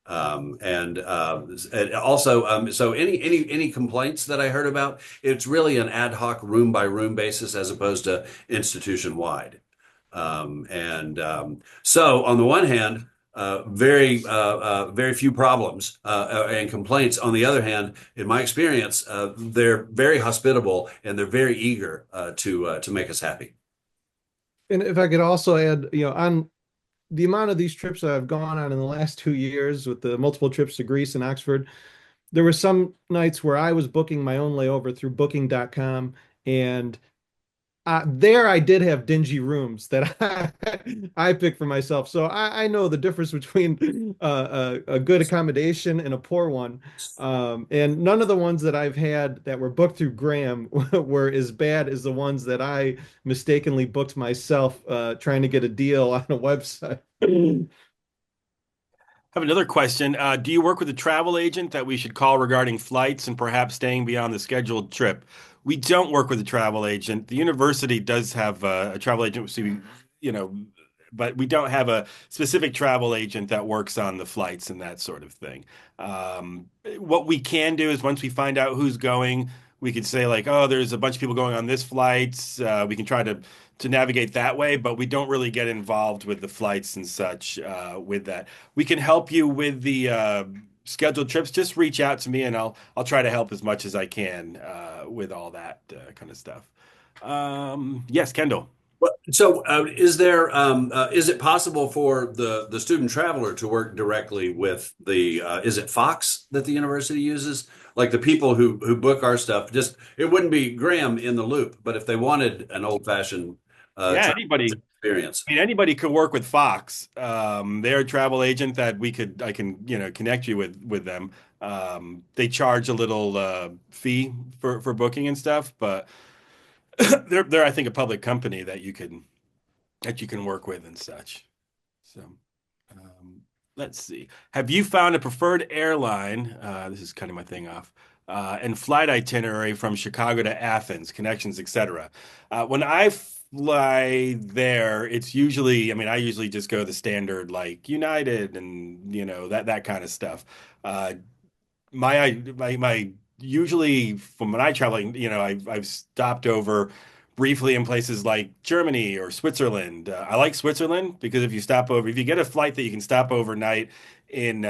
And also, so any complaints that I heard about, it's really an ad hoc room by room basis as opposed to institution wide. So on the one hand, very few problems and complaints. On the other hand, in my experience, they're very hospitable and they're very eager to make us happy. And if I could also add, on the amount of these trips that I've gone on in the last 2 years with the multiple trips to Greece and Oxford, there were some nights where I was booking my own layover through booking.com, and there I did have dingy rooms that I picked for myself. So I know the difference between a good accommodation and a poor one. And none of the ones that I've had that were booked through Graham were as bad as the ones that I mistakenly booked myself trying to get a deal on a website. I have another question. Do you work with a travel agent that we should call regarding flights and perhaps staying beyond the scheduled trip? We don't work with a travel agent. The university does have a travel agent. So we, but we don't have a specific travel agent that works on the flights and that sort of thing. What we can do is once we find out who's going, we could say like, oh, there's a bunch of people going on this flight. We can try to navigate that way, but we don't really get involved with the flights and such with that. We can help you with the scheduled trips. Just reach out to me and I'll try to help as much as I can with all that kind of stuff. Yes, Kendall. So, is it possible for the student traveler to work directly with is it Fox that the university uses? Like the people who book our stuff, just it wouldn't be Graham in the loop, but if they wanted an old-fashioned Yeah, travel anybody. experience. I mean, anybody could work with Fox. They're a travel agent that I can, connect you with them. They charge a little fee for booking and stuff, but they're I think a public company that you can work with and such. So, let's see. Have you found a preferred airline? This is kind of my thing off. And flight itinerary from Chicago to Athens, connections, etc. When I fly there, it's usually, I mean, I usually just go the standard like United and that kind of stuff. Uh, my usually from when I travel, I've stopped over briefly in places like Germany or Switzerland. I like Switzerland because if you get a flight that you can stop overnight in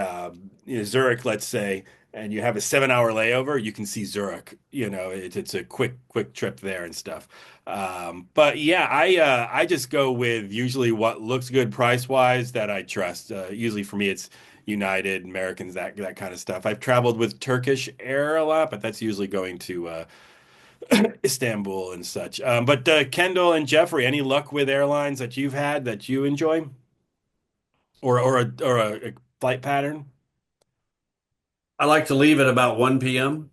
Zurich, let's say, and you have a 7 hour layover, you can see Zurich. It's a quick trip there and stuff. But yeah, I just go with usually what looks good price wise that I trust. Usually for me, it's United, Americans, that kind of stuff. I've traveled with Turkish Air a lot, but that's usually going to Istanbul and such. But Kendall and Jeffrey, any luck with airlines that you've had that you enjoy, or a flight pattern? I like to leave at about 1 p.m.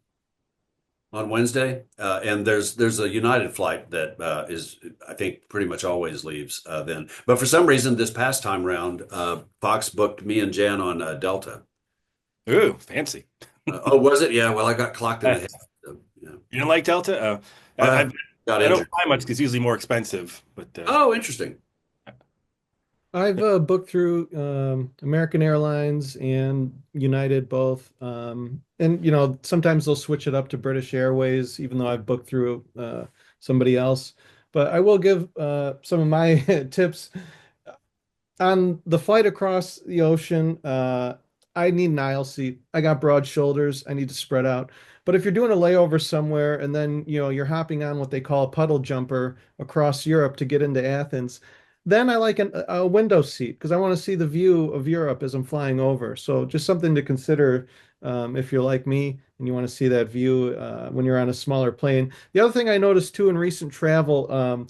on Wednesday, and there's a United flight that is I think pretty much always leaves then. But for some reason, this past time round, Fox booked me and Jan on Delta. Ooh, fancy. Oh, was it? Yeah. Well, I got clocked in the head. So, yeah. You don't like Delta? I I got I don't injured. fly much because it's usually more expensive. But Oh, interesting. I've booked through American Airlines and United both. And sometimes they'll switch it up to British Airways, even though I've booked through somebody else. But I will give some of my tips on the flight across the ocean. I need an aisle seat. I got broad shoulders. I need to spread out. But if you're doing a layover somewhere and then you're hopping on what they call a puddle jumper across Europe to get into Athens, then I like a window seat because I want to see the view of Europe as I'm flying over. So just something to consider if you're like me and you want to see that view when you're on a smaller plane. The other thing I noticed too in recent travel,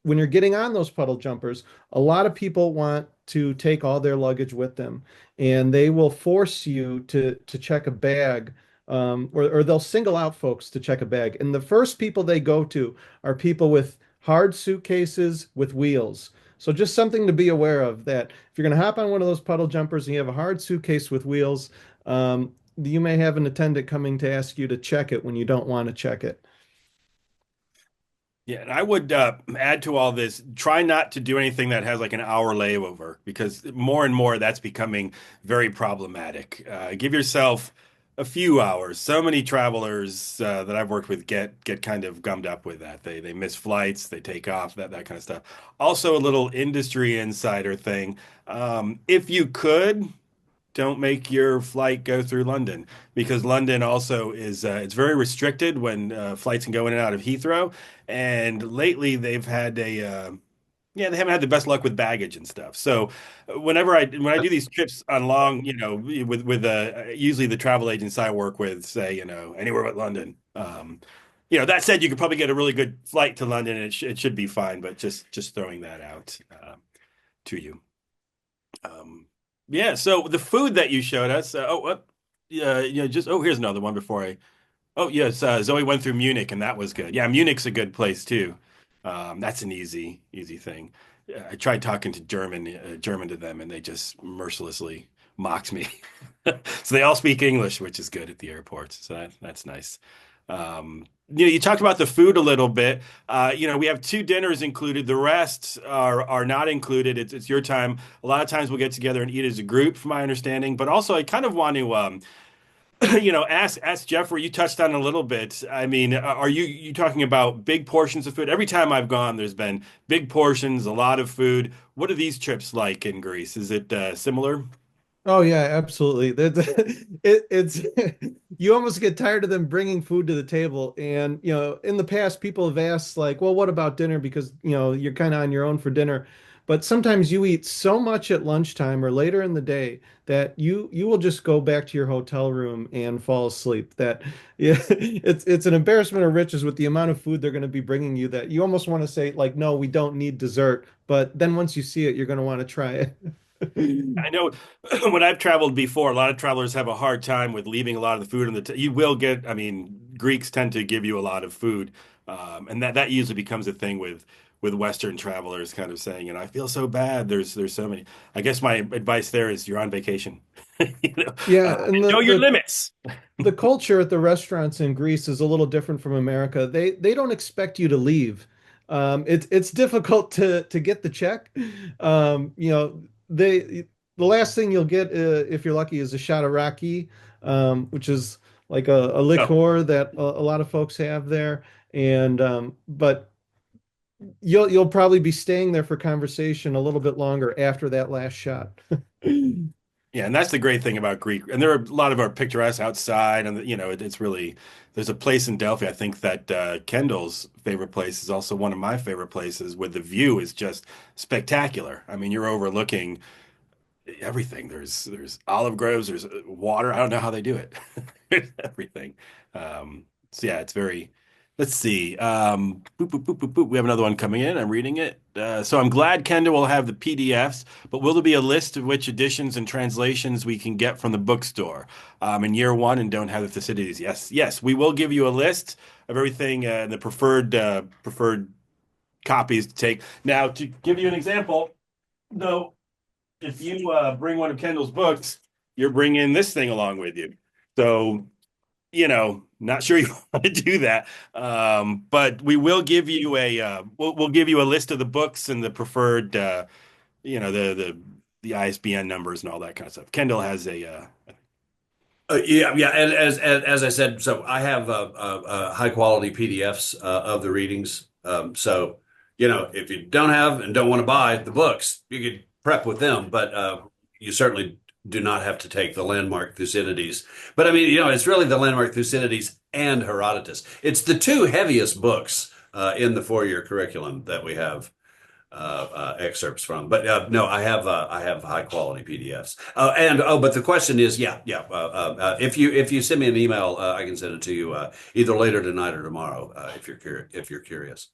when you're getting on those puddle jumpers, a lot of people want to take all their luggage with them, and they will force you to check a bag, or they'll single out folks to check a bag. And the first people they go to are people with hard suitcases with wheels. So just something to be aware of that if you're going to hop on one of those puddle jumpers and you have a hard suitcase with wheels, you may have an attendant coming to ask you to check it when you don't want to check it. yeah, and I would add to all this, try not to do anything that has like an hour layover because more and more that's becoming very problematic. Give yourself a few hours. So many travelers that I've worked with get kind of gummed up with that. They miss flights, they take off, that kind of stuff. Also, a little industry insider thing. If you could, don't make your flight go through London because London also is it's very restricted when flights can go in and out of Heathrow. And lately they've had they haven't had the best luck with baggage and stuff. So when I do these trips on long, with usually the travel agents I work with say, anywhere but London. That said, you could probably get a really good flight to London and it should be fine, but just throwing that out to you. Yeah, so the food that you showed us, here's another one before I. Oh, yes, Zoe went through Munich and that was good. Yeah, Munich's a good place too. That's an easy thing. I tried talking to German to them, and they just mercilessly mocked me. So they all speak English, which is good at the airports. So that's nice. You talked about the food a little bit. We have two dinners included. The rest are not included. It's your time. A lot of times we'll get together and eat as a group, from my understanding. But also, I kind of want to ask Jeffrey, you touched on it a little bit. I mean, are you talking about big portions of food? Every time I've gone, there's been big portions, a lot of food. What are these trips like in Greece? Is it similar? Oh yeah, absolutely. It's you almost get tired of them bringing food to the table. And in the past, people have asked like, "Well, what about dinner?" Because you're kind of on your own for dinner. But sometimes you eat so much at lunchtime or later in the day that you will just go back to your hotel room and fall asleep. That yeah, it's an embarrassment of riches with the amount of food they're going to be bringing you that you almost want to say like, "No, we don't need dessert." But then once you see it, you're going to want to try it. I know when I've traveled before, a lot of travelers have a hard time with leaving a lot of the food on the you will get, I mean, Greeks tend to give you a lot of food. And that usually becomes a thing with Western travelers kind of saying, I feel so bad. There's so many. I guess my advice there is you're on vacation. Yeah, and Know your limits. the culture at the restaurants in Greece is a little different from America. They don't expect you to leave. It's difficult to get the check. They the last thing you'll get if you're lucky is a shot of raki, which is like a Oh, liqueur that a lot of folks have there. And but you'll probably be staying there for conversation a little bit longer after that last shot. yeah, and that's the great thing about Greek. And there are a lot of our picturesque outside, and it's really there's a place in Delphi. I think that Kendall's favorite place is also one of my favorite places, where the view is just spectacular. I mean, you're overlooking everything. There's olive groves, there's water. I don't know how they do it. There's everything. So yeah, it's very. Let's see. Boop, boop, boop, boop, boop. We have another one coming in. I'm reading it. So I'm glad Kendall will have the PDFs, but will there be a list of which editions and translations we can get from the bookstore in year one and don't have the Thucydides? Yes, yes, we will give you a list of everything, the preferred copies to take. Now, to give you an example, though, if you bring one of Kendall's books, you're bringing this thing along with you. So, not sure you want to do that. But we will give you we'll give you a list of the books and the preferred, the ISBN numbers and all that kind of stuff. Kendall has Yeah, yeah, and as I said, so I have high quality PDFs of the readings. So if you don't have and don't want to buy the books, you could prep with them, but you certainly do not have to take the landmark Thucydides. But I mean, it's really the landmark Thucydides and Herodotus. It's the two heaviest books in the four-year curriculum that we have excerpts from. But no, I have high quality PDFs. But the question is, yeah, yeah. If you send me an email, I can send it to you either later tonight or tomorrow if you're curious.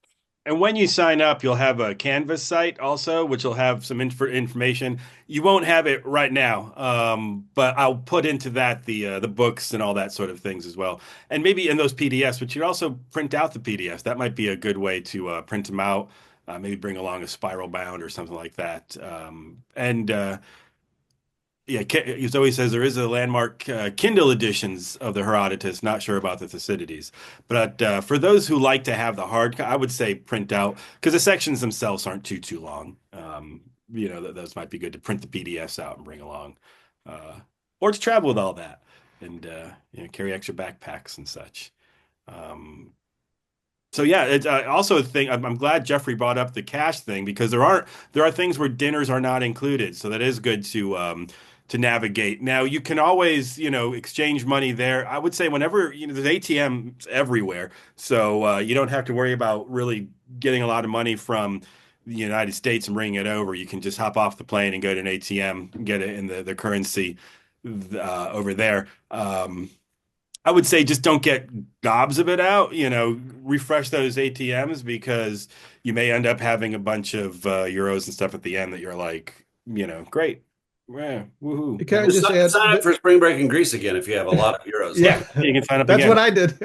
And when you sign up, you'll have a Canvas site also, which will have some information. You won't have it right now, but I'll put into that the books and all that sort of things as well. And maybe in those PDFs, but you also print out the PDFs. That might be a good way to print them out. Maybe bring along a spiral bound or something like that. And yeah, Zoe says there is a landmark Kindle editions of the Herodotus. Not sure about the Thucydides, but for those who like to have the hard, I would say print out because the sections themselves aren't too long. Those might be good to print the PDFs out and bring along, or to travel with all that and carry extra backpacks and such. So yeah, it's also a thing. I'm glad Jeffrey brought up the cash thing because there are things where dinners are not included, so that is good to navigate. Now you can always exchange money there. I would say whenever there's ATMs everywhere, so you don't have to worry about really getting a lot of money from the United States and bringing it over. You can just hop off the plane and go to an ATM and get it in the currency over there. I would say just don't get gobs of it out, refresh those ATMs because you may end up having a bunch of euros and stuff at the end that you're like, great. Yeah, woohoo. Can I just add, sign up for spring break in Greece again if you have a lot of euros. Yeah, you can sign up that's again. what I did.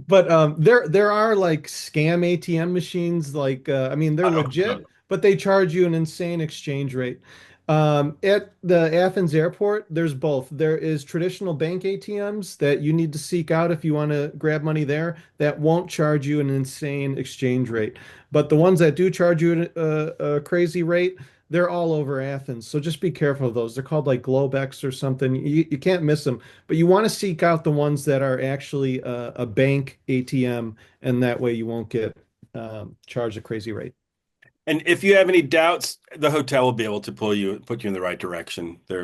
But there are like scam ATM machines. Like I mean, they're legit, but they charge you an insane exchange rate. At the Athens airport, there's both. There is traditional bank ATMs that you need to seek out if you want to grab money there that won't charge you an insane exchange rate. But the ones that do charge you a crazy rate, they're all over Athens. So just be careful of those. They're called like Globex or something. You can't miss them. But you want to seek out the ones that are actually a bank ATM, and that way you won't get charged a crazy rate. And if you have any doubts, the hotel will be able to put you in the right direction. They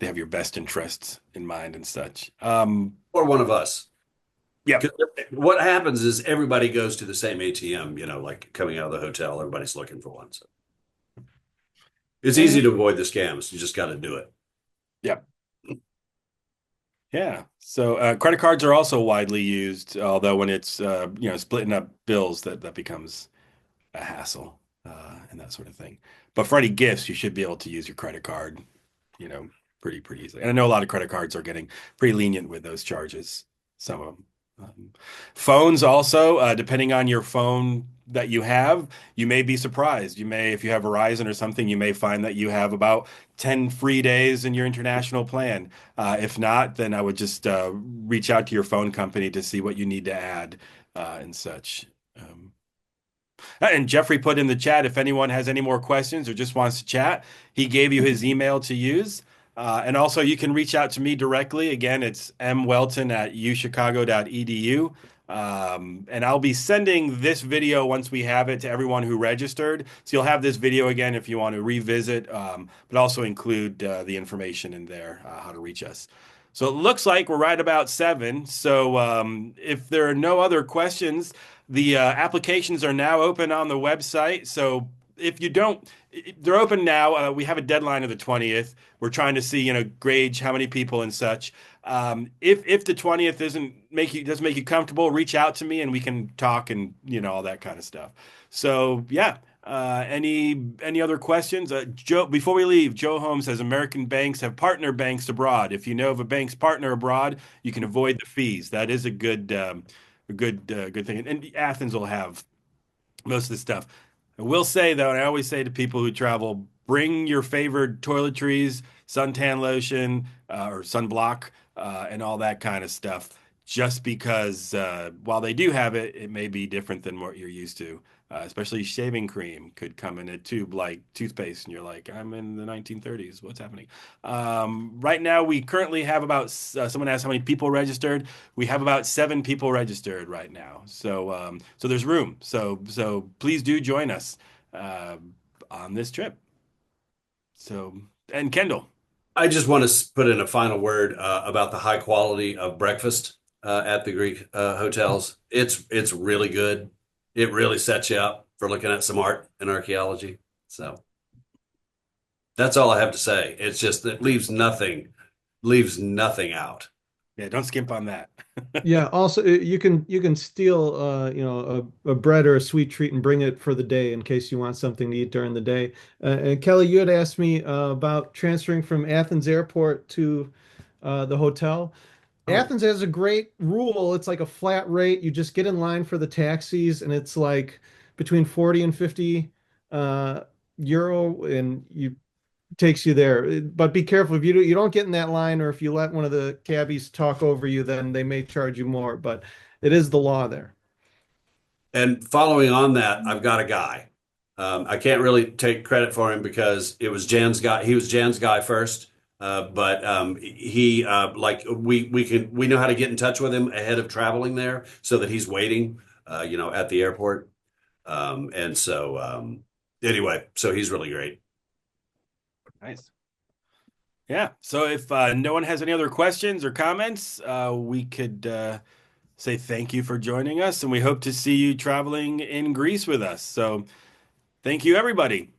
have your best interests in mind and such. Or one of us. Yeah. 'Cause what happens is everybody goes to the same ATM, like coming out of the hotel, everybody's looking for one. So it's easy to avoid the scams. You just got to do it. Yeah. Yeah. So credit cards are also widely used, although when it's splitting up bills, that becomes a hassle and that sort of thing. But for any gifts, you should be able to use your credit card, you know, pretty easily. And I know a lot of credit cards are getting pretty lenient with those charges. Some of them. Phones also, depending on your phone that you have, you may be surprised. You may, if you have Verizon or something, you may find that you have about 10 free days in your international plan. If not, then I would just reach out to your phone company to see what you need to add and such. And Jeffrey put in the chat if anyone has any more questions or just wants to chat, he gave you his email to use. And also, you can reach out to me directly. Again, it's mwelton@uchicago.edu. And I'll be sending this video once we have it to everyone who registered. So you'll have this video again if you want to revisit, but also include the information in there, how to reach us. So it looks like we're right about 7. So if there are no other questions, the applications are now open on the website. So if you don't, they're open now. We have a deadline of the 20th. We're trying to see, gauge how many people and such. If the 20th doesn't make you comfortable, reach out to me and we can talk and all that kind of stuff. So yeah. Any other questions? Joe, before we leave, Joe Holmes says American banks have partner banks abroad. If you know of a bank's partner abroad, you can avoid the fees. That is a good thing. And Athens will have most of the stuff. I will say though, and I always say to people who travel, bring your favorite toiletries, suntan lotion, or sunblock, and all that kind of stuff. Just because while they do have it, it may be different than what you're used to. Especially shaving cream could come in a tube like toothpaste, and you're like, I'm in the 1930s. What's happening? Right now, we currently have about, someone asked how many people registered. We have about 7 people registered right now. So there's room. So please do join us on this trip. So, and Kendall. I just want to put in a final word about the high quality of breakfast at the Greek hotels. It's really good. It really sets you up for looking at some art and archaeology. So that's all I have to say. It's just it leaves nothing out. Yeah, don't skimp on that. Yeah, also you can steal a bread or a sweet treat and bring it for the day in case you want something to eat during the day. And Kelly, you had asked me about transferring from Athens Airport to the hotel. Athens has a great rule. It's like a flat rate. You just get in line for the taxis, and it's like between 40 and 50 euro, and you takes you there. But be careful if you don't get in that line, or if you let one of the cabbies talk over you, then they may charge you more. But it is the law there. And following on that, I've got a guy. I can't really take credit for him because it was Jan's guy. He was Jan's guy first. But he we know how to get in touch with him ahead of traveling there so that he's waiting, at the airport. And so anyway, so he's really great. Nice. Yeah. So if no one has any other questions or comments, we could say thank you for joining us, and we hope to see you traveling in Greece with us. So thank you, everybody.